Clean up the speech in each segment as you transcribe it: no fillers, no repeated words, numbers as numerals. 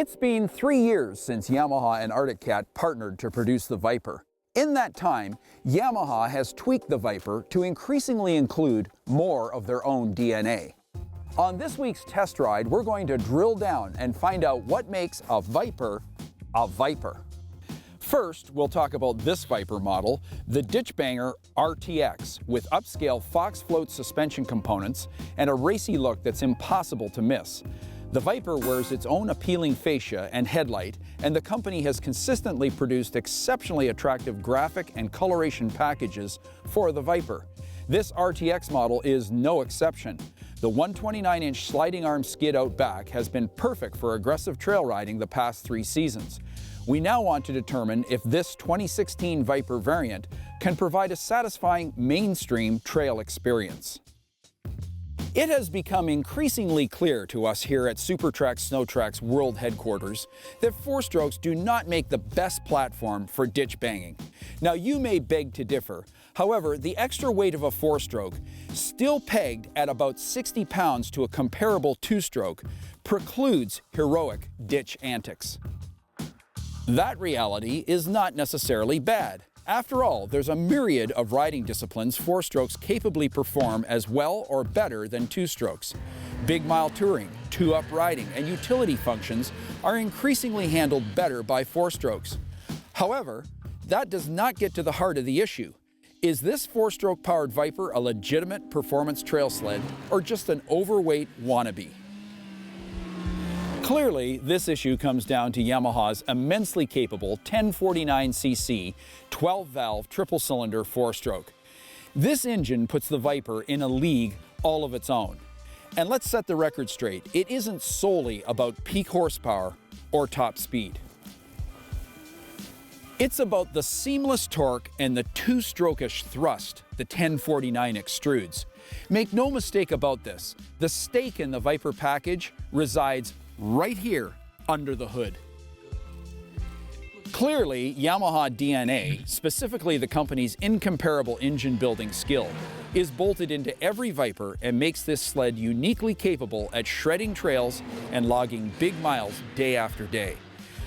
It's been 3 years since Yamaha and Arctic Cat partnered to produce the Viper. In that time, Yamaha has tweaked the Viper to increasingly include more of their own DNA. On this week's test ride, we're going to drill down and find out what makes a Viper a Viper. First, we'll talk about this Viper model, the Ditch Banger R-TX, with upscale Fox FLOAT suspension components and a racy look that's impossible to miss. The Viper wears its own appealing fascia and headlight, and the company has consistently produced exceptionally attractive graphic and coloration packages for the Viper. This RTX model is no exception. The 129-inch sliding arm skid out back has been perfect for aggressive trail riding the past 3 seasons. We now want to determine if this 2016 Viper variant can provide a satisfying mainstream trail experience. It has become increasingly clear to us here at SuperTrack SnowTrack's world headquarters that 4-strokes do not make the best platform for ditch banging. Now, you may beg to differ. However, the extra weight of a 4-stroke, still pegged at about 60 pounds to a comparable 2-stroke, precludes heroic ditch antics. That reality is not necessarily bad. After all, there's a myriad of riding disciplines 4-strokes capably perform as well or better than 2-strokes. Big mile touring, 2-up riding, and utility functions are increasingly handled better by 4-strokes. However, that does not get to the heart of the issue. Is this 4-stroke powered Viper a legitimate performance trail sled or just an overweight wannabe? Clearly, this issue comes down to Yamaha's immensely capable 1049cc 12-valve triple-cylinder 4-stroke. This engine puts the Viper in a league all of its own. And let's set the record straight, it isn't solely about peak horsepower or top speed. It's about the seamless torque and the 2-stroke-ish thrust the 1049 extrudes. Make no mistake about this, the stake in the Viper package resides right here under the hood. Clearly, Yamaha DNA, specifically the company's incomparable engine building skill, is bolted into every Viper and makes this sled uniquely capable at shredding trails and logging big miles day after day.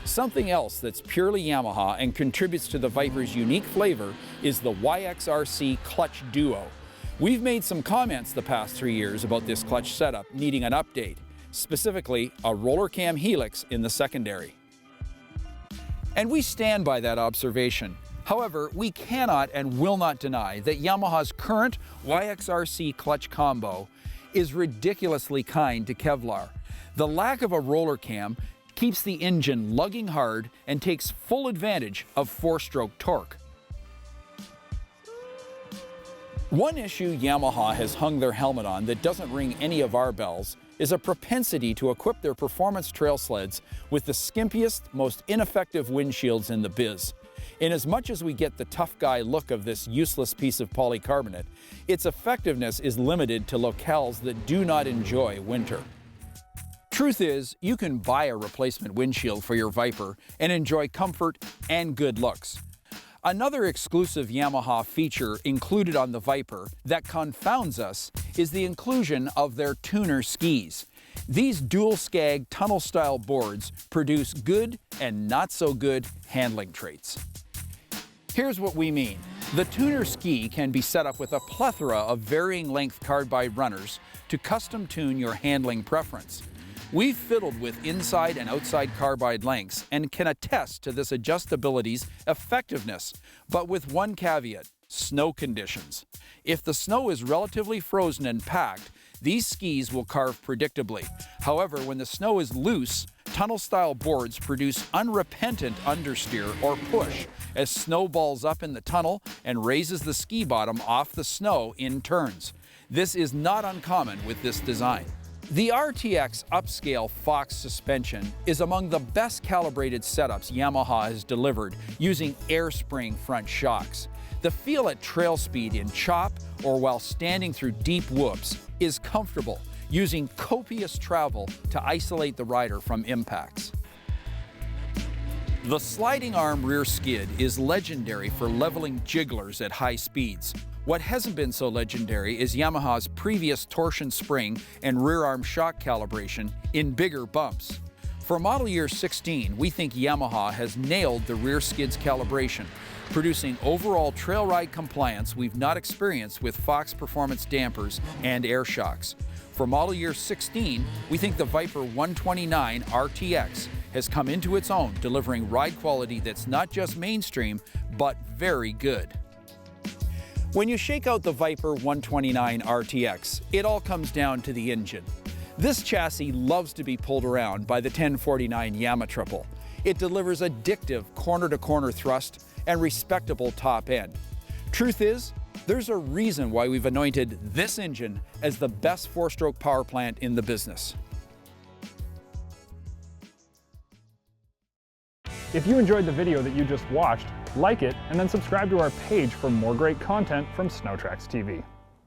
Something else that's purely Yamaha and contributes to the Viper's unique flavor is the YXRC clutch duo. We've made some comments the past 3 years about this clutch setup needing an update, specifically a roller cam helix in the secondary. And we stand by that observation. However, we cannot and will not deny that Yamaha's current YXRC clutch combo is ridiculously kind to Kevlar. The lack of a roller cam keeps the engine lugging hard and takes full advantage of 4-stroke torque. One issue Yamaha has hung their helmet on that doesn't ring any of our bells is a propensity to equip their performance trail sleds with the skimpiest, most ineffective windshields in the biz. Inasmuch as we get the tough guy look of this useless piece of polycarbonate, its effectiveness is limited to locales that do not enjoy winter. Truth is, you can buy a replacement windshield for your Viper and enjoy comfort and good looks. Another exclusive Yamaha feature included on the Viper that confounds us is the inclusion of their tuner skis. These dual-skag tunnel-style boards produce good and not so good handling traits. Here's what we mean. The tuner ski can be set up with a plethora of varying length carbide runners to custom tune your handling preference. We've fiddled with inside and outside carbide lengths and can attest to this adjustability's effectiveness, but with one caveat: snow conditions. If the snow is relatively frozen and packed, these skis will carve predictably. However, when the snow is loose, tunnel-style boards produce unrepentant understeer or push as snow balls up in the tunnel and raises the ski bottom off the snow in turns. This is not uncommon with this design. The RTX upscale Fox suspension is among the best calibrated setups Yamaha has delivered using air spring front shocks. The feel at trail speed in chop or while standing through deep whoops is comfortable, using copious travel to isolate the rider from impacts. The sliding arm rear skid is legendary for leveling jigglers at high speeds. What hasn't been so legendary is Yamaha's previous torsion spring and rear arm shock calibration in bigger bumps. For model year 16, we think Yamaha has nailed the rear skids calibration, producing overall trail ride compliance we've not experienced with Fox performance dampers and air shocks. For model year 16, we think the Viper 129 R-TX has come into its own, delivering ride quality that's not just mainstream, but very good. When you shake out the Viper 129 R-TX, it all comes down to the engine. This chassis loves to be pulled around by the 1049 Yamaha triple. It delivers addictive corner-to-corner thrust and respectable top end. Truth is, there's a reason why we've anointed this engine as the best four-stroke power plant in the business. If you enjoyed the video that you just watched, like it and then subscribe to our page for more great content from SnowTracks TV.